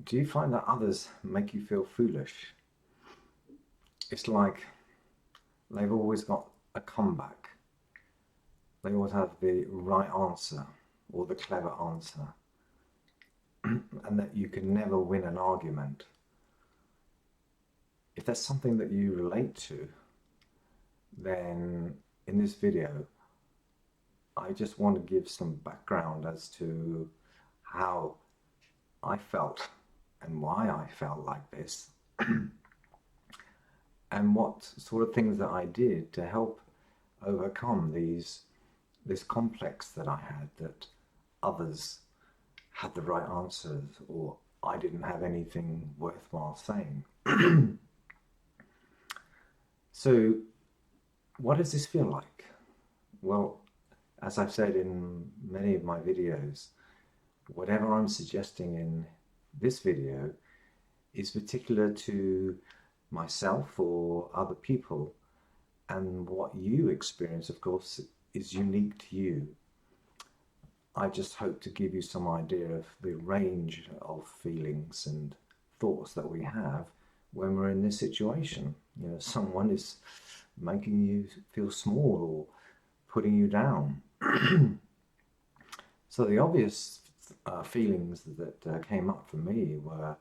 Do you find that others make you feel foolish? It's like they've always got a comeback. They always have the right answer or the clever answer, and that you can never win an argument. If there's something that you relate to, then in this video, I just want to give some background as to how I felt and why I felt like this, and what sort of things that I did to help overcome this complex that I had, that others had the right answers or I didn't have anything worthwhile saying. So what does this feel like? Well, as I've said in many of my videos, whatever I'm suggesting in this video is particular to myself or other people, and what you experience, of course, is unique to you. I just hope to give you some idea of the range of feelings and thoughts that we have when we're in this situation. You know, someone is making you feel small or putting you down. So the obvious feelings that came up for me were: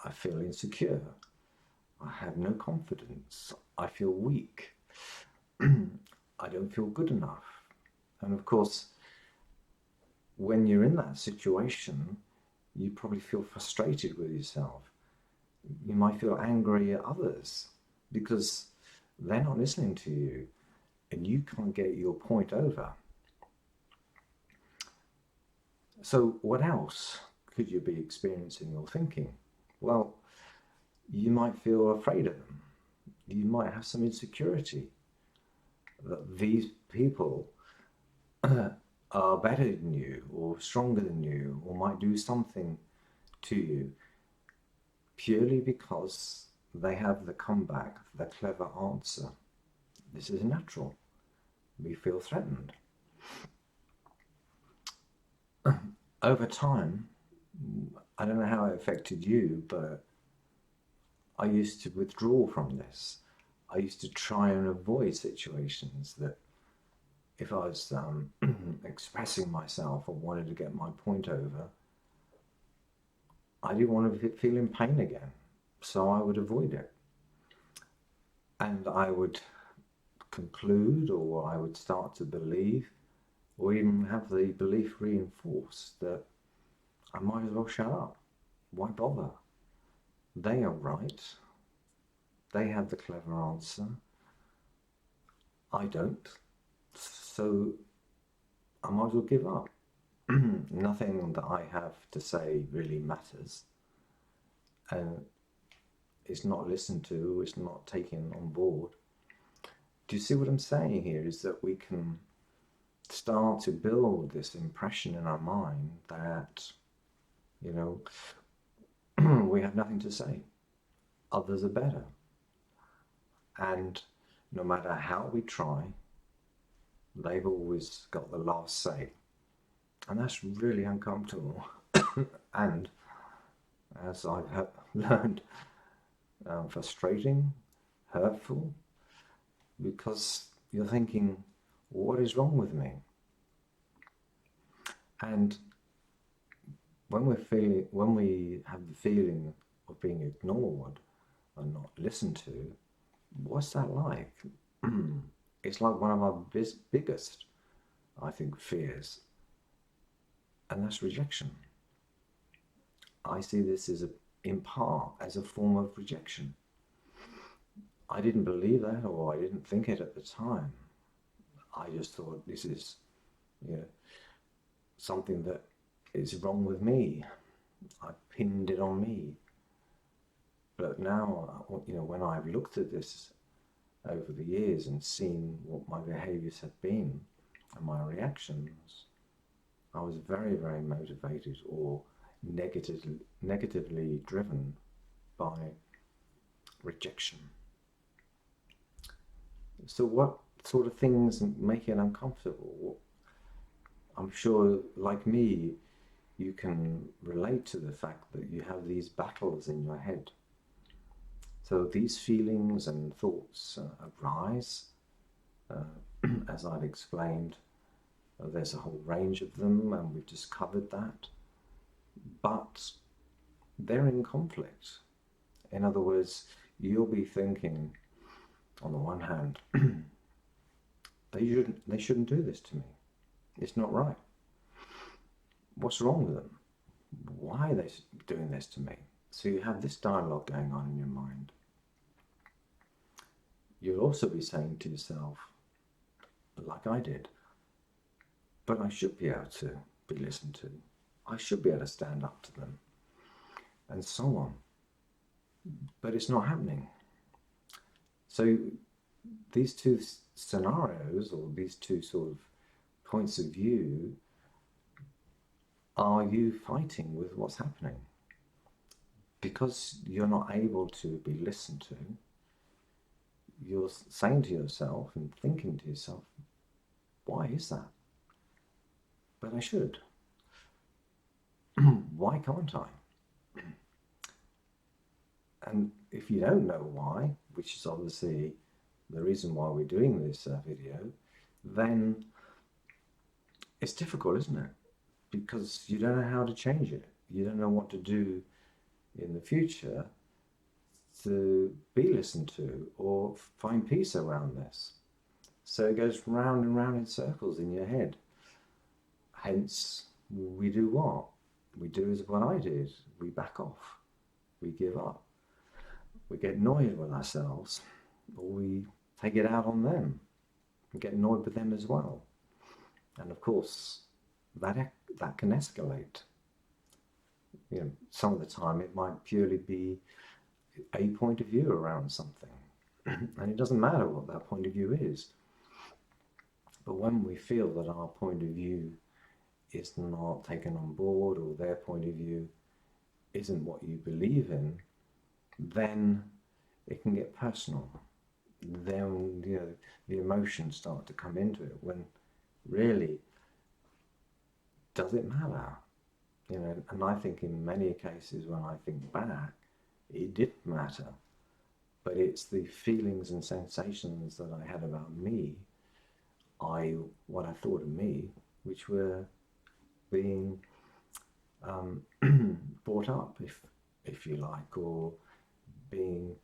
I feel insecure, I have no confidence, I feel weak, I don't feel good enough. And of course, when you're in that situation, you probably feel frustrated with yourself. You might feel angry at others because they're not listening to you and you can't get your point over. So what else could you be experiencing or thinking? Well, you might feel afraid of them. You might have some insecurity that these people are better than you or stronger than you or might do something to you purely because they have the comeback, the clever answer. This is natural. We feel threatened. Over time, I don't know how it affected you, but I used to withdraw from this. I used to try and avoid situations that if I was expressing myself or wanted to get my point over, I didn't want to feel in pain again. So I would avoid it. And I would conclude, or I would start to believe, or even have the belief reinforced, that I might as well shut up. Why bother? They are right. They have the clever answer. I don't. So I might as well give up. Nothing that I have to say really matters. And it's not listened to, it's not taken on board. Do you see what I'm saying here? Is that we can start to build this impression in our mind that, you know, we have nothing to say. Others are better. And no matter how we try, they've always got the last say. And that's really uncomfortable. And as I've learned, frustrating, hurtful, because you're thinking, what is wrong with me? And when we have the feeling of being ignored and not listened to, what's that like? It's like one of our biggest, I think, fears, and that's rejection. I see this as in part as a form of rejection. I didn't believe that, or I didn't think it at the time. I just thought this is, you know, something that is wrong with me. I pinned it on me. But now, you know, when I've looked at this over the years and seen what my behaviors have been and my reactions, I was very, very motivated or negatively driven by rejection. So what sort of things make it uncomfortable? I'm sure, like me, you can relate to the fact that you have these battles in your head. So these feelings and thoughts arise, as I've explained. There's a whole range of them, and we've just covered that. But they're in conflict. In other words, you'll be thinking, on the one hand, they shouldn't do this to me. It's not right. What's wrong with them? Why are they doing this to me? So you have this dialogue going on in your mind. You'll also be saying to yourself, like I did, but I should be able to be listened to. I should be able to stand up to them, and so on. But it's not happening. So these two scenarios, or these two sort of points of view, are you fighting with what's happening? Because you're not able to be listened to, you're saying to yourself and thinking to yourself, why is that? But I should. Why can't I? And if you don't know why, which is obviously the reason why we're doing this video, then it's difficult, isn't it? Because you don't know how to change it. You don't know what to do in the future to be listened to or find peace around this. So it goes round and round in circles in your head. Hence, we do what? We do is what I did. We back off. We give up. We get annoyed with ourselves, or we take it out on them. We get annoyed with them as well. And of course, that can escalate. You know, some of the time it might purely be a point of view around something. And it doesn't matter what that point of view is. But when we feel that our point of view is not taken on board, or their point of view isn't what you believe in, then it can get personal. Then, you know, the emotions start to come into it, when really, does it matter? You know, and I think in many cases when I think back, it did matter. But it's the feelings and sensations that I had about me, what I thought of me, which were being brought up, if you like, or being,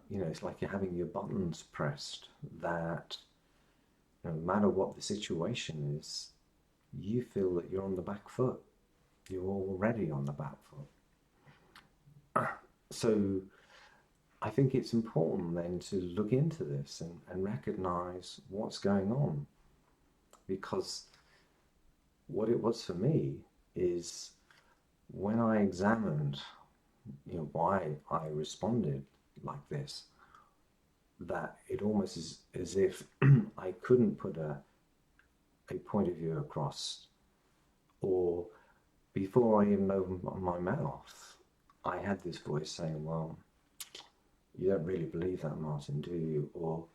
you know, it's like you're having your buttons pressed, that no matter what the situation is, you feel that you're on the back foot. You're already on the back foot. So I think it's important then to look into this and recognize what's going on. Because what it was for me is, when I examined, you know, why I responded like this, that it almost is as if I couldn't put a point of view across, or before I even opened my mouth, I had this voice saying, well, you don't really believe that, Martin, do you? Or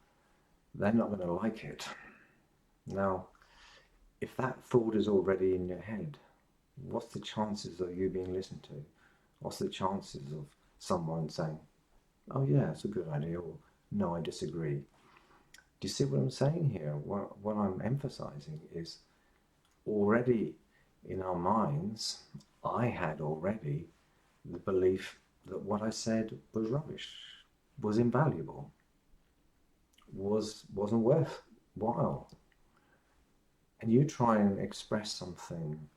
they're not going to like it. Now, if that thought is already in your head, what's the chances of you being listened to? What's the chances of someone saying, oh yeah, it's a good idea, or no, I disagree? Do you see what I'm saying here? What I'm emphasizing is, already in our minds, I had already the belief that what I said was rubbish, was invaluable, wasn't worthwhile. And you try and express something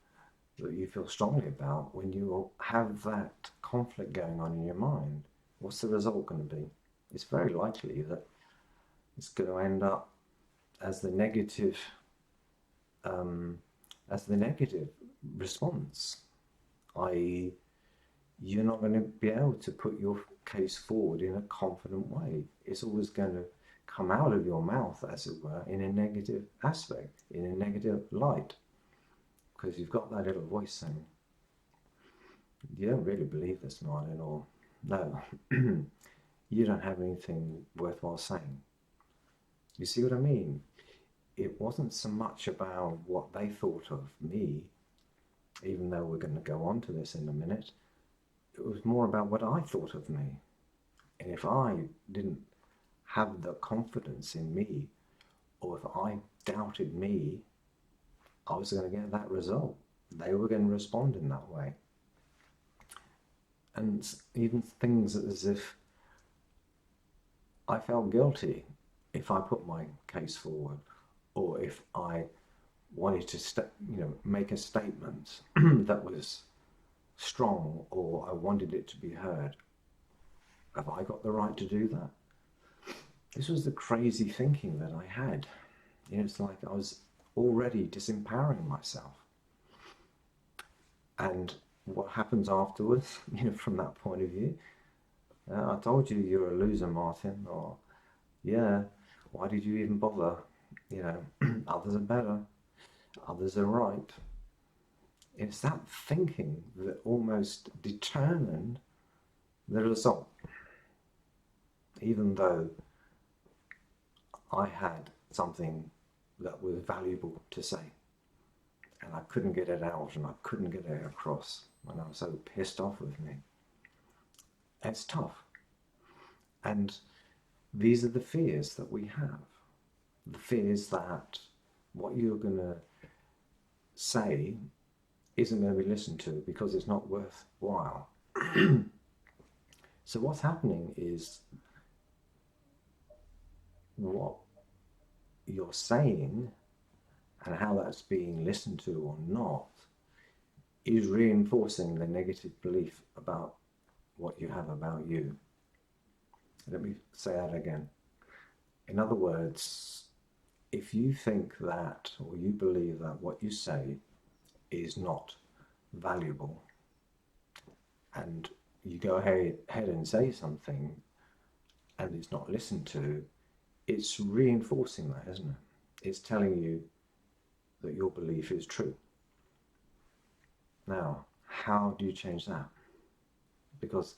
that you feel strongly about, when you have that conflict going on in your mind, what's the result going to be? It's very likely that it's going to end up as the negative response, i.e., you're not going to be able to put your case forward in a confident way. It's always going to come out of your mouth, as it were, in a negative aspect, in a negative light, because you've got that little voice saying, you don't really believe this, Martin, or no, you don't have anything worthwhile saying. You see what I mean? It wasn't so much about what they thought of me, even though we're going to go on to this in a minute, it was more about what I thought of me. And if I didn't have the confidence in me, or if I doubted me, I was going to get that result. They were going to respond in that way. And even things as if I felt guilty if I put my case forward, or if I wanted to make a statement that was strong, or I wanted it to be heard. Have I got the right to do that? This was the crazy thinking that I had. It's like I was already disempowering myself. And what happens afterwards, from that point of view, I told you you're a loser, Martin, or yeah, why did you even bother? Others are better, others are right. It's that thinking that almost determined the result. Even though I had something that was valuable to say, and I couldn't get it out, and I couldn't get it across, and I was so pissed off with me. It's tough. And these are the fears that we have. The fears that what you're going to say isn't going to be listened to because it's not worthwhile. So what's happening is what you're saying and how that's being listened to or not is reinforcing the negative belief about what you have about you. Let me say that again. In other words, if you think that, or you believe that what you say is not valuable, and you go ahead and say something and it's not listened to, it's reinforcing that, isn't it? It's telling you that your belief is true. Now, how do you change that? Because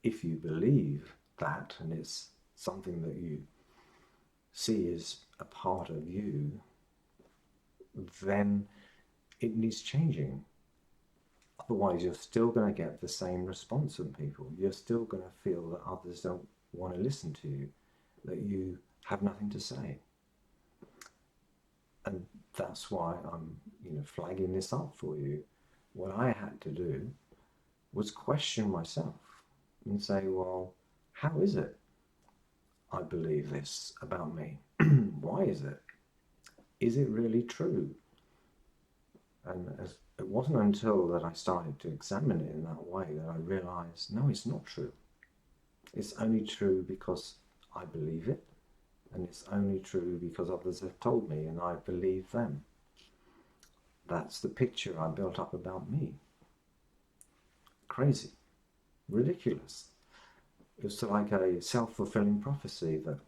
if you believe that, and it's something that you see as a part of you, then it needs changing. Otherwise, you're still going to get the same response from people. You're still going to feel that others don't want to listen to you, that you have nothing to say. And that's why I'm, flagging this up for you. What I had to do was question myself and say, well, how is it I believe this about me? Why is it? Is it really true? And it wasn't until that I started to examine it in that way that I realized, no, it's not true. It's only true because I believe it, and it's only true because others have told me and I believe them. That's the picture I built up about me. Crazy. Ridiculous. It's like a self-fulfilling prophecy that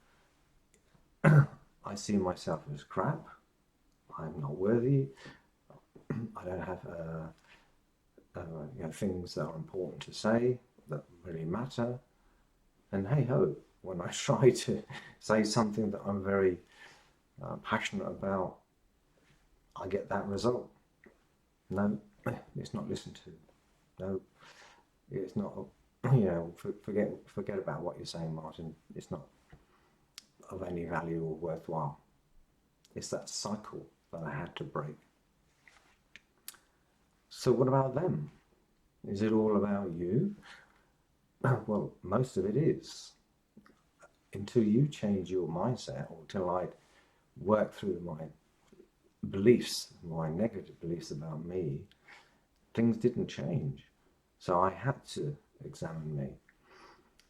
I see myself as crap, I'm not worthy, I don't have things that are important to say that really matter. And hey ho, when I try to say something that I'm very passionate about, I get that result. No, it's not listened to. No, it's not. Forget about what you're saying, Martin. It's not of any value or worthwhile. It's that cycle that I had to break. So what about them? Is it all about you? Well, most of it is. Until you change your mindset, or until I work through my beliefs, my negative beliefs about me, things didn't change. So I had to examine me.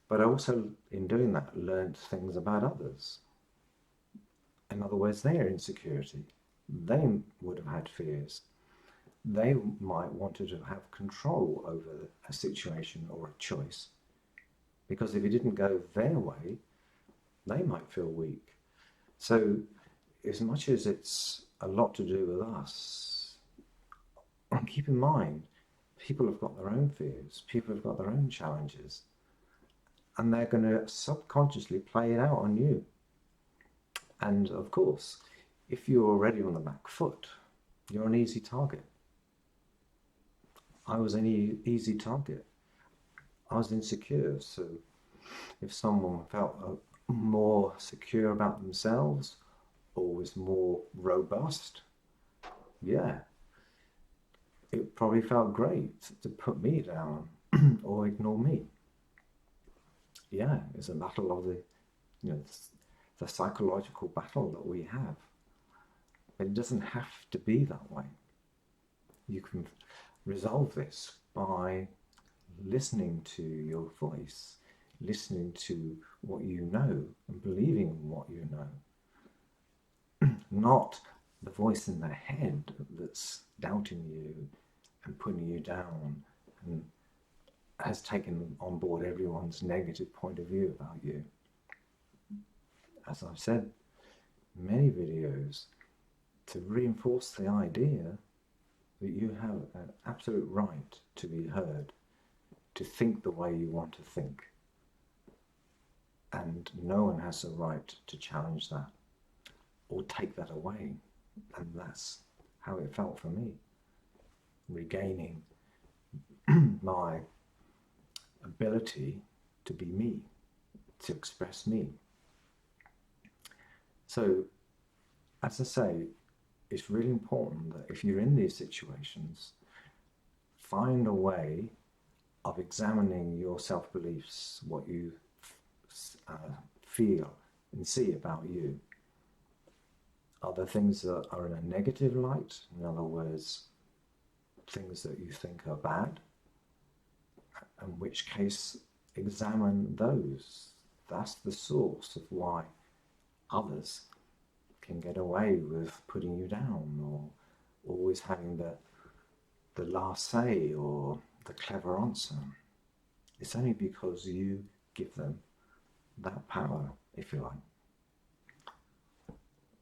But I also, in doing that, learned things about others. In other words, their insecurity. They would have had fears. They might want to have control over a situation or a choice. Because if it didn't go their way, they might feel weak. So as much as it's a lot to do with us, keep in mind, people have got their own fears, people have got their own challenges, and they're going to subconsciously play it out on you. And of course, if you're already on the back foot, you're an easy target. I was an easy target. I was insecure, so if someone felt more secure about themselves or was more robust, yeah, it probably felt great to put me down or ignore me. Yeah, it's a battle of the psychological battle that we have. But it doesn't have to be that way. You can resolve this by listening to your voice, listening to what you know and believing in what you know, not the voice in the head that's doubting you and putting you down and has taken on board everyone's negative point of view about you. As I've said in many videos, to reinforce the idea that you have an absolute right to be heard, to think the way you want to think. And no one has the right to challenge that or take that away. And that's how it felt for me, regaining my ability to be me, to express me. So, as I say, it's really important that if you're in these situations, find a way of examining your self-beliefs, what you feel and see about you. Are there things that are in a negative light? In other words, things that you think are bad? In which case, examine those. That's the source of why others can get away with putting you down or always having the last say or the clever answer. It's only because you give them that power, if you like.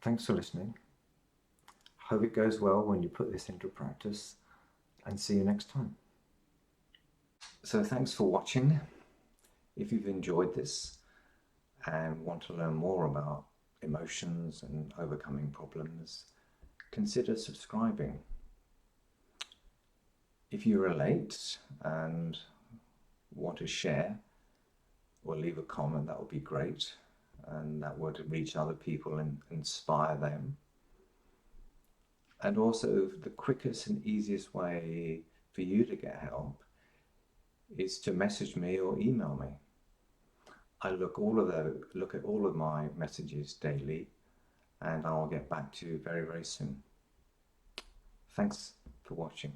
Thanks for listening. Hope it goes well when you put this into practice, and see you next time. So thanks for watching. If you've enjoyed this and want to learn more about emotions and overcoming problems, consider subscribing. If you relate and want to share or leave a comment, that would be great, and that would reach other people and inspire them. And also, the quickest and easiest way for you to get help is to message me or email me. I look at all of my messages daily, and I'll get back to you very, very soon. Thanks for watching.